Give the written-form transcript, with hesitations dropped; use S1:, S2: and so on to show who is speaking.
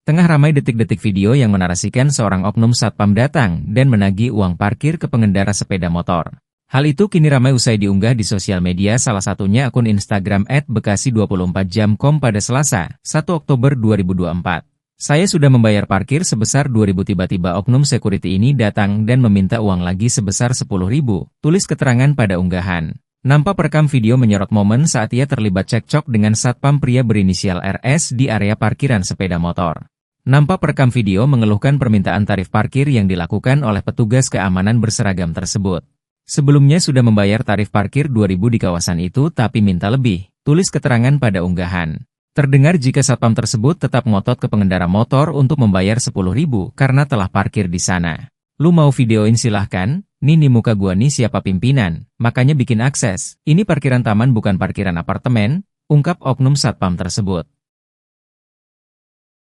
S1: Tengah ramai detik-detik video yang menarasikan seorang oknum satpam datang dan menagih uang parkir ke pengendara sepeda motor. Hal itu kini ramai usai diunggah di sosial media, salah satunya akun Instagram @bekasi24jam.com pada Selasa, 1 Oktober 2024. Saya sudah membayar parkir sebesar 2.000, tiba-tiba oknum security ini datang dan meminta uang lagi sebesar 10.000, tulis keterangan pada unggahan. Nampak perekam video menyorot momen saat ia terlibat cekcok dengan satpam pria berinisial RS di area parkiran sepeda motor. Nampak perekam video mengeluhkan permintaan tarif parkir yang dilakukan oleh petugas keamanan berseragam tersebut. Sebelumnya sudah membayar tarif parkir 2.000 di kawasan itu tapi minta lebih, tulis keterangan pada unggahan. Terdengar jika satpam tersebut tetap ngotot ke pengendara motor untuk membayar 10.000 karena telah parkir di sana. Lu mau videoin silahkan, nih muka gua nih siapa pimpinan, makanya bikin akses. Ini parkiran taman bukan parkiran apartemen, ungkap oknum satpam tersebut.